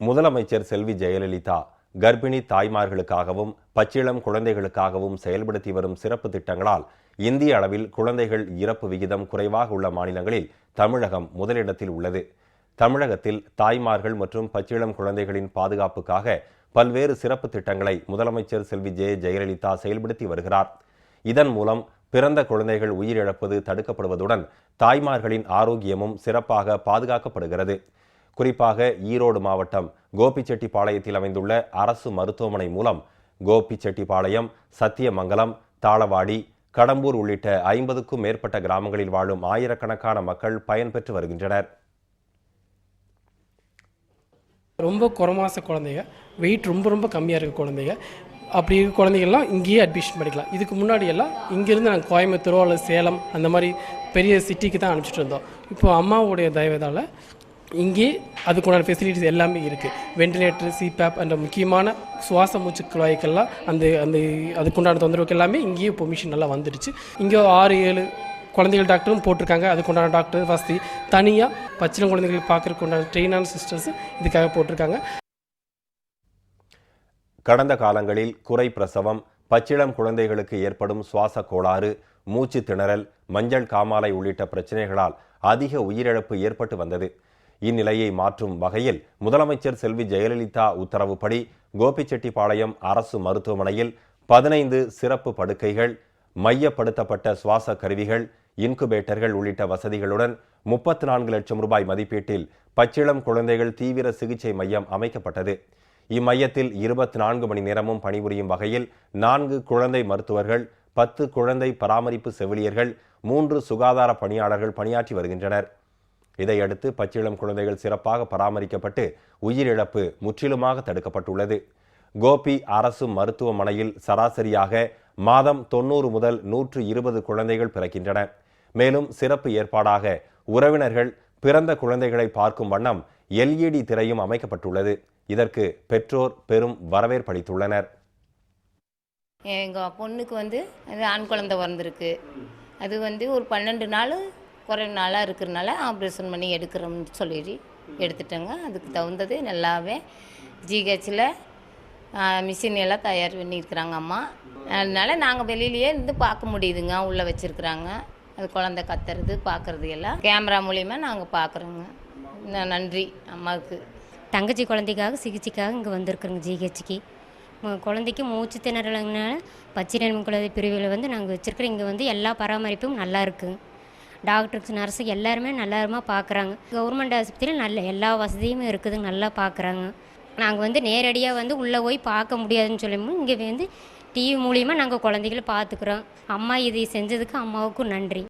முதலமைச்சர் செல்வி ஜெயலலிதா கர்ப்பிணி தாய்மார்களுக்காகவும் பச்சிளம் குழந்தைகளுக்காகவும் செயல்படுத்தி வரும் சிறப்பு திட்டங்களால் இந்திய அளவில் குழந்தைகள் இறப்பு விகிதம் குறைவாக உள்ள மாநிலங்களில் தமிழகம் முதலிடத்தில் உள்ளது. தமிழகத்தில் தாய்மார்கள் மற்றும் பச்சிளம் குழந்தைகளின் பாதுகாப்புக்காக பல்வேறு சிறப்பு திட்டங்களை முதலமைச்சர் செல்வி ஜெயலலிதா செயல்படுத்தி வருகிறார். இதன் மூலம் பிறந்த குழந்தைகள் உயிரிழப்பது தடுக்கப்படுவதுடன் தாய்மார்களின் ஆரோக்கியமும் சிறப்பாக பாதுகாக்கப்படுகிறது. குறிப்பாக ஈரோடு மாவட்டம் கோபிச்செட்டிப்பாளையத்தில் அமைந்துள்ள அரசு மருத்துவமனை மூலம் கோபிச்செட்டிப்பாளையம், சத்தியமங்கலம், தாளவாடி, கடம்பூர் உள்ளிட்ட 50க்கும் மேற்பட்ட கிராமங்களில் வாழும் ஆயிரக்கணக்கான மக்கள் பயன்பெற்று வருகின்றனர். ரொம்ப குறமாச குழந்தைங்க, வெயிட் ரொம்ப கம்மியாக இருக்க குழந்தைங்க, அப்படி இருக்க குழந்தைகள்லாம் இங்கேயே அட்மிஷன் பண்ணிக்கலாம். இதுக்கு முன்னாடி எல்லாம் இங்கேருந்து நாங்கள் கோயம்புத்தூரோ அல்லது சேலம் அந்த மாதிரி பெரிய சிட்டிக்கு தான் அனுப்பிச்சிட்டு இருந்தோம். இப்போ அம்மாவுடைய தயவுதால் இங்கே அதுக்குண்டான ஃபெசிலிட்டிஸ் எல்லாமே இருக்குது. வெண்டிலேட்டர், சிபேப் என்ற முக்கியமான சுவாச மூச்சு குழாய்க்கெல்லாம் அதுக்குண்டான தொந்தரவுக்கு எல்லாமே இங்கேயே இப்போ மிஷின் நல்லா வந்துடுச்சு. இங்கே 6-7 குழந்தைகள் டாக்டரும் போட்டிருக்காங்க. அதுக்குண்டான டாக்டர் வசதி தனியாக பச்சிளம் குழந்தைகள் பார்க்கறதுக்கு உண்டான ட்ரெயினான சிஸ்டர்ஸ் இதுக்காக போட்டிருக்காங்க. கடந்த காலங்களில் குறை பிரசவம், பச்சிளம் குழந்தைகளுக்கு ஏற்படும் சுவாச கோளாறு, மூச்சு திணறல், மஞ்சள் காமாலை உள்ளிட்ட பிரச்சனைகளால் அதிக உயிரிழப்பு ஏற்பட்டு வந்தது. இந்நிலையை மாற்றும் வகையில் முதலமைச்சர் செல்வி ஜெயலலிதா உத்தரவுப்படி கோபிச்செட்டிப்பாளையம் அரசு மருத்துவமனையில் 15 சிறப்பு படுக்கைகள், மையப்படுத்தப்பட்ட சுவாச கருவிகள், இன்குபேட்டர்கள் உள்ளிட்ட வசதிகளுடன் 34 லட்சம் ரூபாய் மதிப்பீட்டில் பச்சிளம் குழந்தைகள் தீவிர சிகிச்சை மையம் அமைக்கப்பட்டது. இம்மையத்தில் 24 மணி நேரமும் பணிபுரியும் வகையில் 4 குழந்தை மருத்துவர்கள், 10 குழந்தை பராமரிப்பு செவிலியர்கள், 3 சுகாதார பணியாளர்கள் பணியாற்றி வருகின்றனர். இதையடுத்து பச்சிளம் குழந்தைகள் சிறப்பாக பராமரிக்கப்பட்டு உயிரிழப்பு முற்றிலுமாக தடுக்கப்பட்டுள்ளது. கோபி அரசு மருத்துவமனையில் சராசரியாக மாதம் 90 முதல் 120 குழந்தைகள் பிறக்கின்றன. மேலும் சிறப்பு ஏற்பாடாக உறவினர்கள் பிறந்த குழந்தைகளை பார்க்கும் வண்ணம் LED திரையும் அமைக்கப்பட்டுள்ளது. இதற்கு பெற்றோர் பெரும் வரவேற்பளித்துள்ளனர். எங்கள் பொண்ணுக்கு ஆண் குழந்தை பிறந்திருக்கு. அது ஒரு 12 நாள் குறை நாளாக இருக்கிறனால ஆப்ரேஷன் பண்ணி எடுக்கிறோம்னு சொல்லி எடுத்துட்டோங்க. அதுக்கு தகுந்தது நல்லாவே ஜிஹெச்சில் மிஷின் எல்லாம் தயார் பண்ணியிருக்கிறாங்க அம்மா. அதனால நாங்கள் வெளியிலேயே இருந்து பார்க்க முடியுதுங்க. உள்ளே வச்சுருக்குறாங்க. அது குழந்தை கத்துறது பார்க்குறது எல்லாம் கேமரா மூலிமா நாங்கள் பார்க்குறோங்க. நன்றி அம்மாவுக்கு. தங்கச்சி குழந்தைக்காக சிகிச்சைக்காக இங்கே வந்திருக்குறோங்க ஜிஹெச்சுக்கு. குழந்தைக்கு மூச்சு திணறலனால பச்சிளம் குழந்தை பிரிவில் நாங்கள் வச்சுருக்கிறோம். இங்கே எல்லா பராமரிப்பும் நல்லா இருக்குங்க. டாக்டர்ஸ், நர்ஸு எல்லாருமே நல்லா பார்க்குறாங்க. கவர்மெண்ட் ஆஸ்பத்திரியில் எல்லா வசதியும் இருக்குதுங்க, நல்லா பார்க்குறாங்க. நாங்கள் நேரடியாக உள்ளே போய் பார்க்க முடியாதுன்னு சொல்லும்போது இங்கே டிவி மூலிமா நாங்கள் குழந்தைகளை பார்த்துக்குறோம். அம்மா இதை செஞ்சதுக்கு அம்மாவுக்கும் நன்றி.